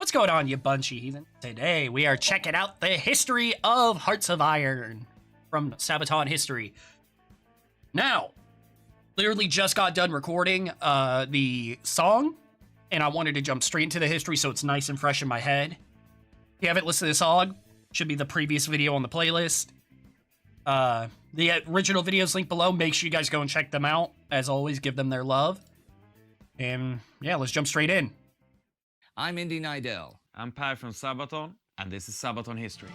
What's going on, you bunch of heathen? Today we are checking out the history of Hearts of Iron from Sabaton History. Now, literally just got done recording the song, and I wanted to jump straight into the history so it's nice and fresh in my head. If you haven't listened to the song, should be the previous video on the playlist. The original videos linked below. Make sure you guys go and check them out. As always, give them their love. And yeah, let's jump straight in. I'm Indy Nidell. I'm Per from Sabaton, and this is Sabaton History.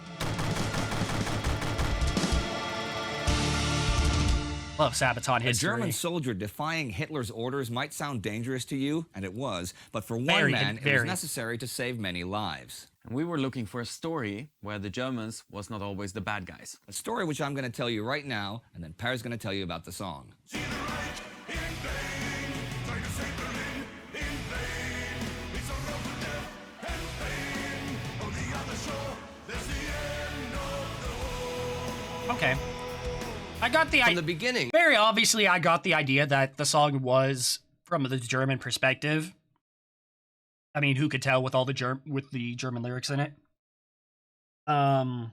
Love Sabaton History. A German soldier defying Hitler's orders might sound dangerous to you, and it was, but for one man, it was necessary to save many lives. And we were looking for a story where the Germans was not always the bad guys. A story which I'm going to tell you right now, and then Per's going to tell you about the song. Okay. I got the From the beginning. Very obviously, I got the idea that the song was from the German perspective. I mean, who could tell with all the German lyrics in it? No,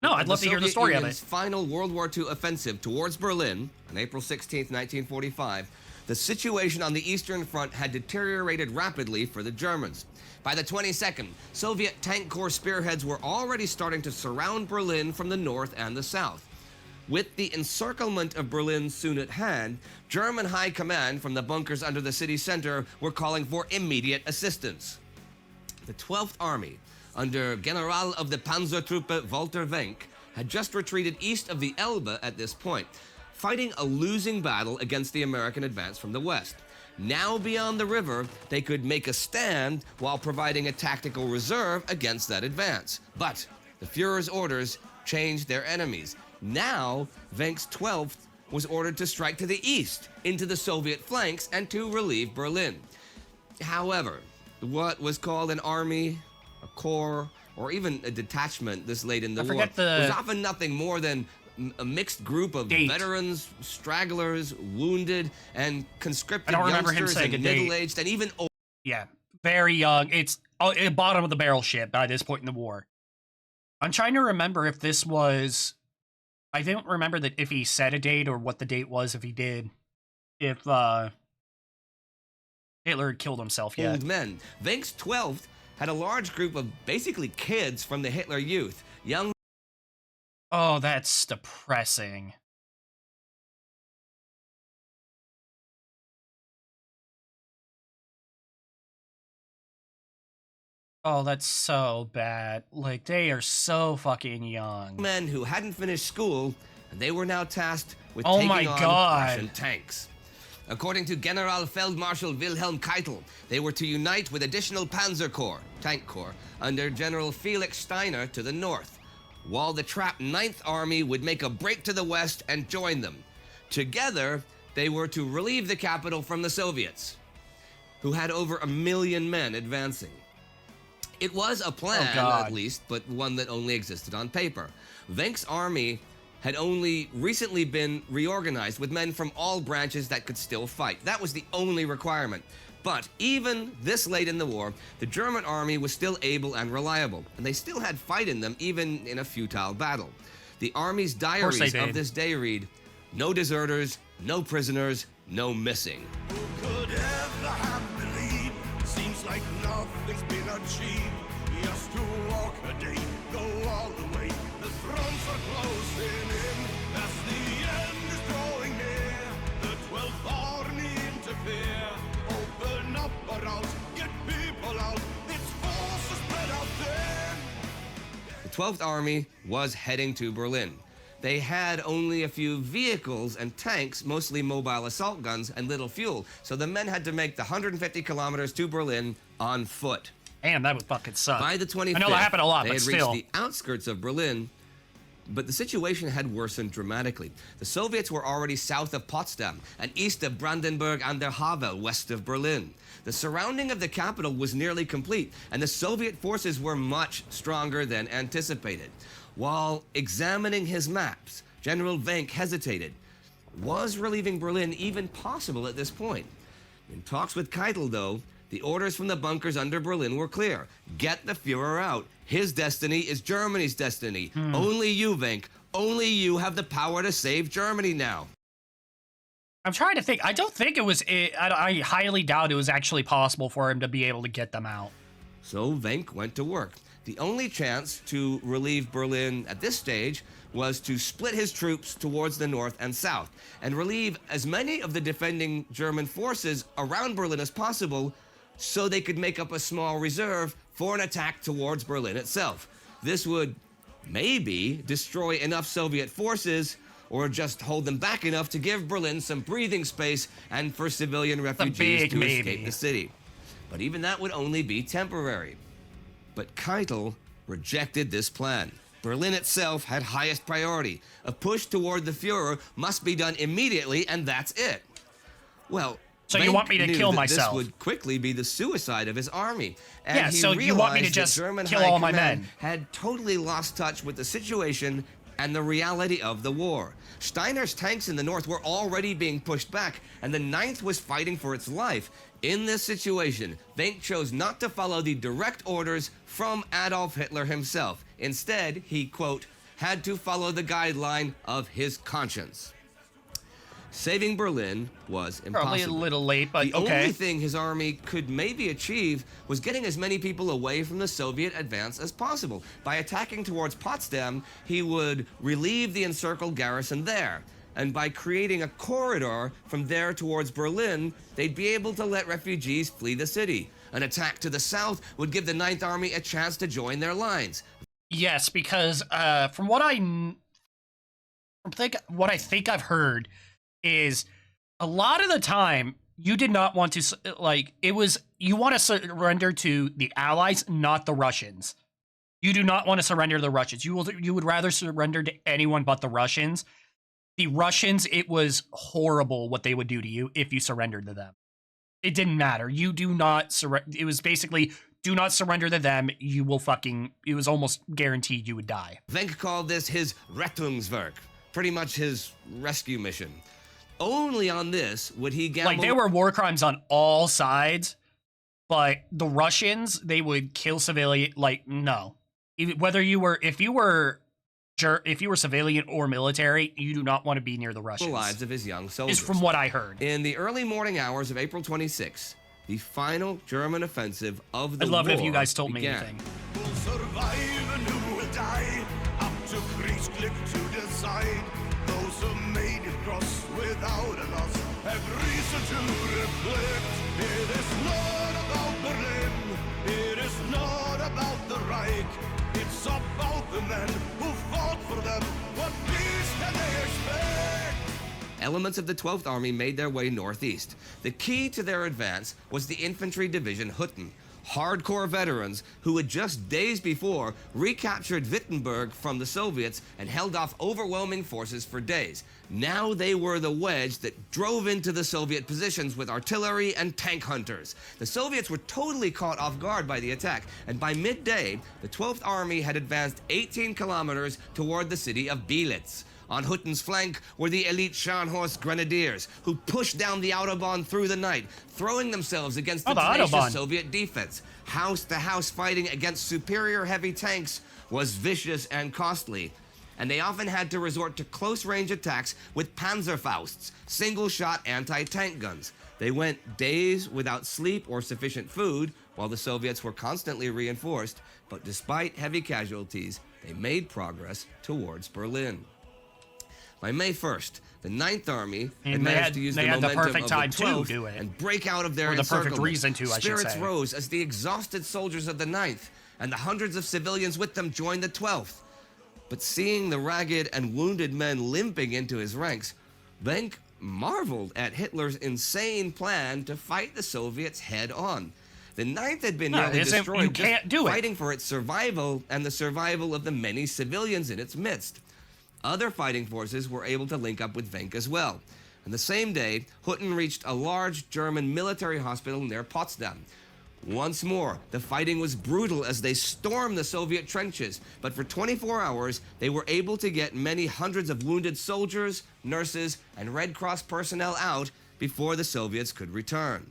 I'd love to hear the story of it. Final World War II offensive towards Berlin on April 16, 1945, the situation on the Eastern Front had deteriorated rapidly for the Germans. By the 22nd, Soviet tank corps spearheads were already starting to surround Berlin from the north and the south. With the encirclement of Berlin soon at hand, German high command from the bunkers under the city center were calling for immediate assistance. The 12th Army, under General of the Panzertruppe Walter Wenck, had just retreated east of the Elbe at this point, fighting a losing battle against the American advance from the west. Now beyond the river, they could make a stand while providing a tactical reserve against that advance. But the Führer's orders changed their enemies. Now, Wenck's 12th was ordered to strike to the east, into the Soviet flanks, and to relieve Berlin. However, what was called an army, a corps, or even a detachment this late in the war was often nothing more than a mixed group of veterans, stragglers, wounded, and conscripted youngsters and middle-aged, and even old. Yeah, very young. It's bottom of the barrel shit by this point in the war. I'm trying to remember if this was... I don't remember that if he said a date or what the date was, if he did. If Hitler had killed himself yet. Old men. Wenck's 12th had a large group of basically kids from the Hitler Youth. Young. Oh, that's depressing. Oh, that's so bad. Like, they are so fucking young. Men who hadn't finished school, and they were now tasked with taking on Russian tanks. According to General Feldmarschall Wilhelm Keitel, they were to unite with additional Panzer Corps, tank corps, under General Felix Steiner to the north, while the trapped 9th Army would make a break to the west and join them. Together, they were to relieve the capital from the Soviets, who had over 1 million men advancing. It was a plan, at least, but one that only existed on paper. Wenck's army had only recently been reorganized with men from all branches that could still fight. That was the only requirement. But even this late in the war, the German army was still able and reliable, and they still had fight in them, even in a futile battle. The army's diaries of this day read, "No deserters, no prisoners, no missing." Who could ever have believed? Seems like nothing's been achieved. Just to walk a day, go all the way. The thrones are closing in as the end is drawing near. The 12th Army interfere. Open up or out, get people out. Its forces spread out there. The 12th Army was heading to Berlin. They had only a few vehicles and tanks, mostly mobile assault guns, and little fuel. So the men had to make the 150 kilometers to Berlin on foot. Damn, that would fucking suck. By the 25th, I know that happened a lot, they but had still. reached the outskirts of Berlin, but the situation had worsened dramatically. The Soviets were already south of Potsdam and east of Brandenburg an der Havel, west of Berlin. The surrounding of the capital was nearly complete, and the Soviet forces were much stronger than anticipated. While examining his maps, General Wenck hesitated. Was relieving Berlin even possible at this point? In talks with Keitel, though, The orders from the bunkers under Berlin were clear. Get the Fuhrer out. His destiny is Germany's destiny. Only you, Wenck, only you have the power to save Germany now. I'm trying to think. I don't think it was... I highly doubt it was actually possible for him to be able to get them out. So Wenck went to work. The only chance to relieve Berlin at this stage was to split his troops towards the north and south and relieve as many of the defending German forces around Berlin as possible so they could make up a small reserve for an attack towards Berlin itself. This would maybe destroy enough Soviet forces or just hold them back enough to give Berlin some breathing space and for civilian refugees to escape the city. But even that would only be temporary. But Keitel rejected this plan. Berlin itself had highest priority. A push toward the Fuhrer must be done immediately, and that's it. Well, so you want me to kill myself? This would quickly be the suicide of his army. And yeah, so you want me to just kill all my men? Had totally lost touch with the situation and the reality of the war. Steiner's tanks in the north were already being pushed back, and the 9th was fighting for its life. In this situation, Wenck chose not to follow the direct orders from Adolf Hitler himself. Instead, he, quote, had to follow the guideline of his conscience. Saving Berlin was impossible. Probably a little late, but the only thing his army could maybe achieve was getting as many people away from the Soviet advance as possible. By attacking towards Potsdam, he would relieve the encircled garrison there. And by creating a corridor from there towards Berlin, they'd be able to let refugees flee the city. An attack to the south would give the 9th Army a chance to join their lines. Yes, because from what I think I've heard is a lot of the time you did not want to, like, you want to surrender to the Allies, not the Russians. You do not want to surrender to the Russians. You would rather surrender to anyone but the Russians. The Russians, it was horrible what they would do to you if you surrendered to them. It didn't matter. You do not surrender. It was basically, do not surrender to them. You will it was almost guaranteed you would die. Wenck called this his Rettungswerk, pretty much his rescue mission. Only on this would he gamble. Like, there were war crimes on all sides, but the Russians, they would kill civilian. Like, no. Whether if you were civilian or military, you do not want to be near the Russians. The lives of his young soldiers. Is from what I heard. In the early morning hours of April 26, the final German offensive of the war I'd love it if you guys told began. me anything. Who'll survive and who will die? Up to Kriegsklick to decide. Those who made it cross without a loss have reason to reflect. It is not about Berlin. It is not about the Reich. It's about the men who fought for them. What peace can they expect? Elements of the 12th Army made their way northeast. The key to their advance was the infantry division Hutten, hardcore veterans who had just days before recaptured Wittenberg from the Soviets and held off overwhelming forces for days. Now they were the wedge that drove into the Soviet positions with artillery and tank hunters. The Soviets were totally caught off guard by the attack, and by midday, the 12th Army had advanced 18 kilometers toward the city of Bielitz. On Hutten's flank were the elite Scharnhorst Grenadiers, who pushed down the Autobahn through the night, throwing themselves against the tenacious Soviet defense. House-to-house fighting against superior heavy tanks was vicious and costly, and they often had to resort to close-range attacks with Panzerfausts, single-shot anti-tank guns. They went days without sleep or sufficient food, while the Soviets were constantly reinforced, but despite heavy casualties, they made progress towards Berlin. By May 1st, the 9th Army had managed to use the momentum of the 12th and break out of their encirclement. Spirits rose as the exhausted soldiers of the 9th and the hundreds of civilians with them joined the 12th. But seeing the ragged and wounded men limping into his ranks, Wenck marveled at Hitler's insane plan to fight the Soviets head-on. The 9th had been nearly destroyed fighting for its survival and the survival of the many civilians in its midst. Other fighting forces were able to link up with Wenck as well. And the same day, Hutten reached a large German military hospital near Potsdam. Once more, the fighting was brutal as they stormed the Soviet trenches, but for 24 hours, they were able to get many hundreds of wounded soldiers, nurses, and Red Cross personnel out before the Soviets could return.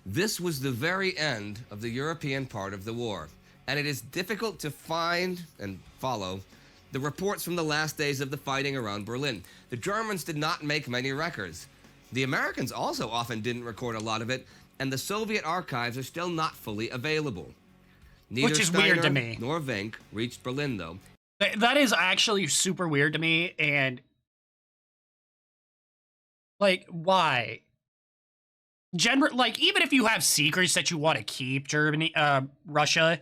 This was the very end of the European part of the war, and it is difficult to find and follow the reports from the last days of the fighting around Berlin. The Germans did not make many records. The Americans also often didn't record a lot of it, and the Soviet archives are still not fully available. Neither Which is Steiner weird to me. nor Wenck reached Berlin, though. That is actually super weird to me, and like, why? Like, even if you have secrets that you want to keep, Russia,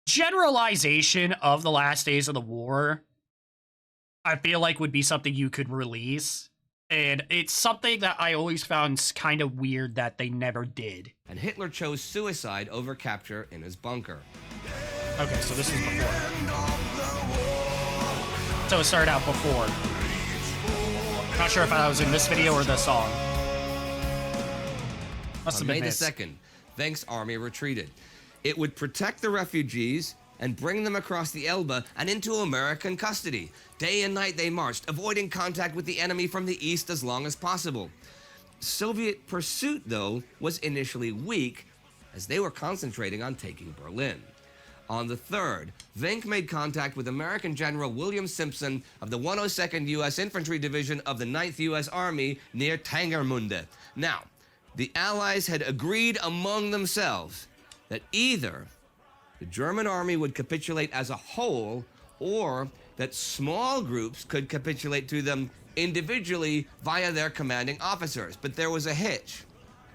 generalization of the last days of the war, I feel like would be something you could release. And it's something that I always found kind of weird that they never did. And Hitler chose suicide over capture in his bunker. Okay, so this is before. So it started out before. Not sure if I was in this video or the song. On May the 2nd, Wenck's army retreated. It would protect the refugees and bring them across the Elbe and into American custody. Day and night they marched, avoiding contact with the enemy from the east as long as possible. Soviet pursuit, though, was initially weak, as they were concentrating on taking Berlin. On the 3rd, Wenck made contact with American General William Simpson of the 102nd U.S. Infantry Division of the 9th U.S. Army near Tangermunde. Now, the Allies had agreed among themselves that either the German army would capitulate as a whole, or that small groups could capitulate to them individually via their commanding officers. But there was a hitch.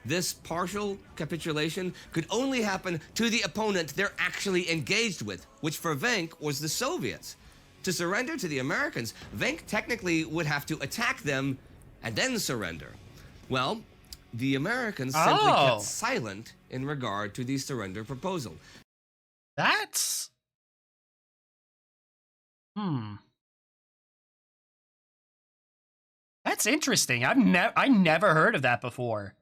This partial capitulation could only happen to the opponent they're actually engaged with, which for Wenck was the Soviets. To surrender to the Americans, Wenck technically would have to attack them and then surrender. Well, the Americans simply kept silent in regard to the surrender proposal. That's... That's interesting. I never heard of that before.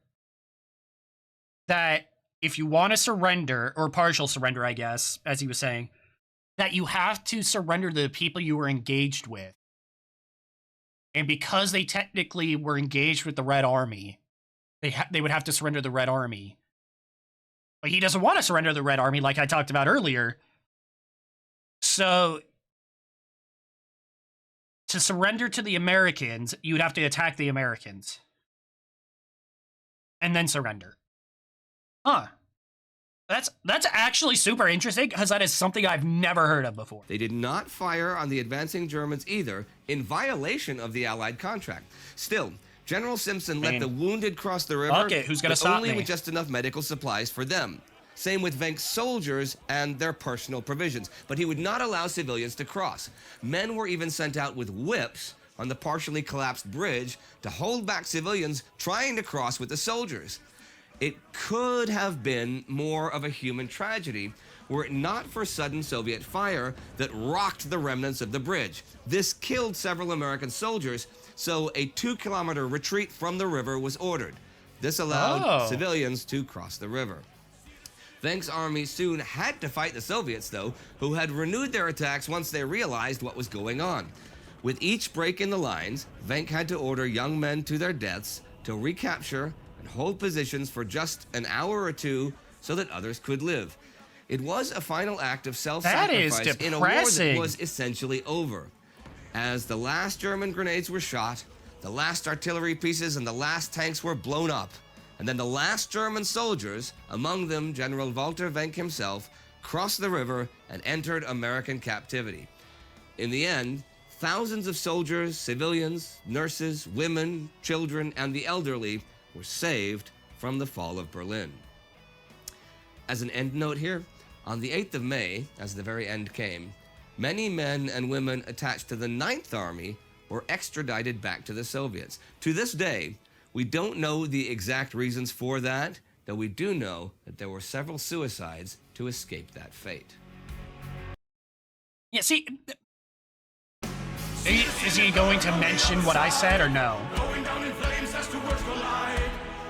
That if you want to surrender, or partial surrender, I guess, as he was saying, that you have to surrender to the people you were engaged with. And because they technically were engaged with the Red Army, they would have to surrender the Red Army. But he doesn't want to surrender the Red Army, like I talked about earlier. So, to surrender to the Americans, you'd have to attack the Americans. And then surrender. Huh. That's actually super interesting, because that is something I've never heard of before. They did not fire on the advancing Germans either, in violation of the Allied contract. Still, General Simpson let the wounded cross the river, okay, who's gonna stop only me? with just enough medical supplies for them. Same with Wenck's soldiers and their personal provisions, but he would not allow civilians to cross. Men were even sent out with whips on the partially collapsed bridge to hold back civilians trying to cross with the soldiers. It could have been more of a human tragedy were it not for sudden Soviet fire that rocked the remnants of the bridge. This killed several American soldiers, so a 2-kilometer retreat from the river was ordered. This allowed civilians to cross the river. Wenck's army soon had to fight the Soviets, though, who had renewed their attacks once they realized what was going on. With each break in the lines, Wenck had to order young men to their deaths to recapture and hold positions for just an hour or two so that others could live. It was a final act of self-sacrifice in a war that was essentially over. As the last German grenades were shot, the last artillery pieces and the last tanks were blown up, and then the last German soldiers, among them General Walter Wenck himself, crossed the river and entered American captivity. In the end, thousands of soldiers, civilians, nurses, women, children, and the elderly were saved from the fall of Berlin. As an end note here, on the 8th of May, as the very end came, many men and women attached to the 9th Army were extradited back to the Soviets. To this day, we don't know the exact reasons for that, though we do know that there were several suicides to escape that fate. Yeah, see, is he going to mention what I said or no? Going down in flames as two worlds collide.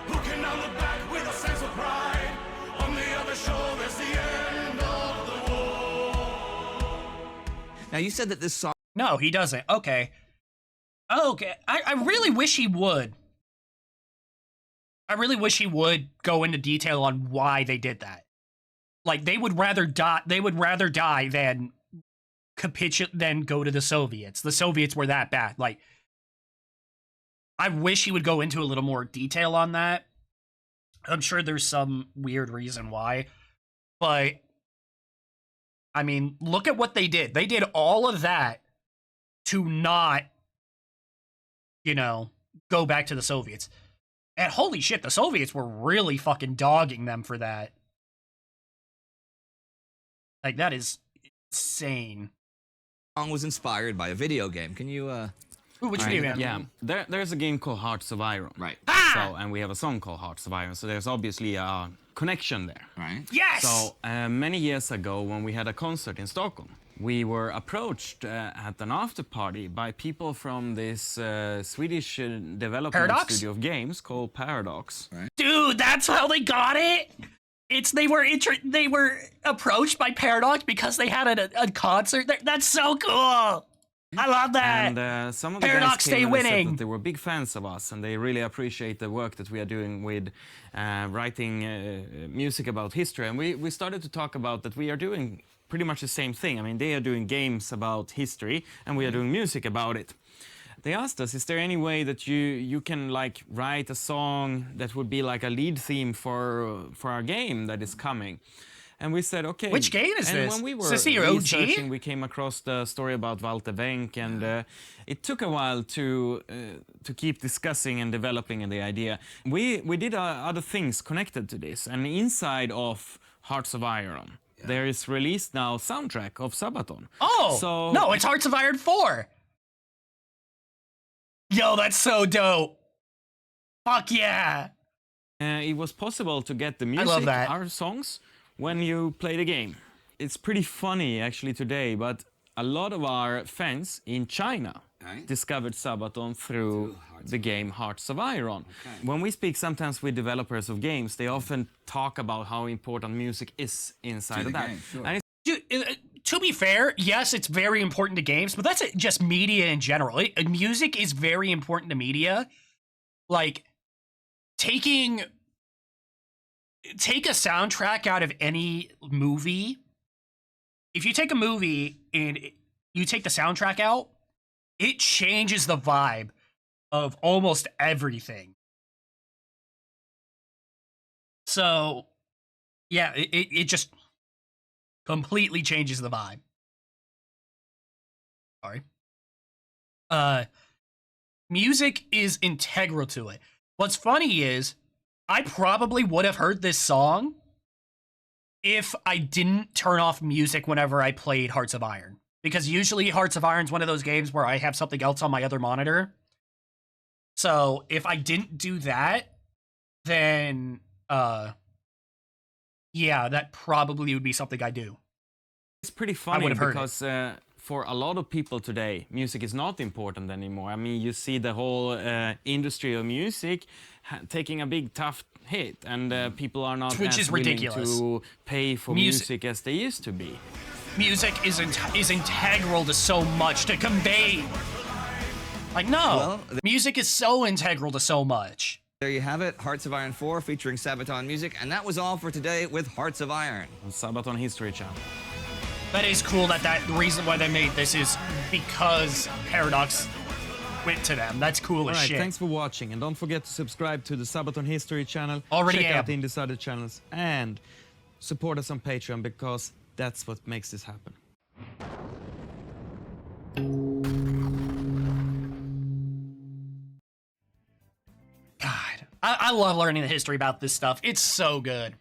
Who can now look back with a sense of pride? On the other shore, there's the end of the war. Now, you said that this song... No, he doesn't. Okay. Okay. I really wish he would. I really wish he would go into detail on why they did that. Like, they would rather die. They would rather die than than go to the Soviets. The Soviets were that bad. Like, I wish he would go into a little more detail on that. I'm sure there's some weird reason why, but I mean, look at what they did. They did all of that to not, you know, go back to the Soviets. And holy shit, the Soviets were really fucking dogging them for that. Like, that is insane. The song was inspired by a video game. Can you, Ooh, which video game? Yeah, there's a game called Hearts of Iron. Right. Ah! So, and we have a song called Hearts of Iron, so there's obviously a connection there. Right. Yes! So, many years ago, when we had a concert in Stockholm, we were approached at an after party by people from this Swedish development Paradox? studio of games called Paradox. Right. Dude, that's how they got it? They were approached by Paradox because they had a concert there. That's so cool. I love that. And some of the Paradox, guys came stay and they said winning. that they were big fans of us, and they really appreciate the work that we are doing with writing music about history. And we started to talk about that we are doing pretty much the same thing. I mean, they are doing games about history, and we are doing music about it. They asked us, is there any way that you can like write a song that would be like a lead theme for our game that is coming? And we said, okay. Which game is and this? When we were Is this your OG? researching, we came across the story about Wenck, and it took a while to keep discussing and developing the idea. We did other things connected to this, and inside of Hearts of Iron, there is released now soundtrack of Sabaton. Oh, so no, it's Hearts of Iron 4. Yo, that's so dope. Fuck yeah. It was possible to get the music, love that. our songs, when you play the game. It's pretty funny actually today, but a lot of our fans in China discovered Sabaton through the game Hearts of Iron. Okay. When we speak sometimes with developers of games, they often talk about how important music is inside of that. Game, sure. And Dude, to be fair, yes, it's very important to games, but that's just media in general. Music is very important to media. Like, take a soundtrack out of any movie. If you take a movie and you take the soundtrack out, it changes the vibe of almost everything. So, yeah, it just completely changes the vibe. Sorry. Music is integral to it. What's funny is, I probably would have heard this song if I didn't turn off music whenever I played Hearts of Iron. Because usually Hearts of Iron is one of those games where I have something else on my other monitor. So if I didn't do that, then, yeah, that probably would be something I do. it's pretty funny because for a lot of people today, music is not important anymore. I mean, you see the whole industry of music taking a big tough hit, and people are not as willing to pay for music as they used to be. Music is integral to so much to convey. Like, no, music is so integral to so much. There you have it, Hearts of Iron 4 featuring Sabaton music, and that was all for today with Hearts of Iron. On Sabaton History channel. That is cool that the reason why they made this is because Paradox went to them. That's cool as shit. Thanks for watching, and don't forget to subscribe to the Sabaton History channel. Already Check am. out the other channels, and support us on Patreon, because that's what makes this happen. God, I love learning the history about this stuff. It's so good.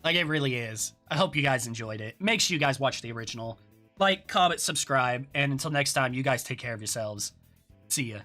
Like, it really is. I hope you guys enjoyed it. Make sure you guys watch the original. Like, comment, subscribe, and until next time, you guys take care of yourselves. See ya.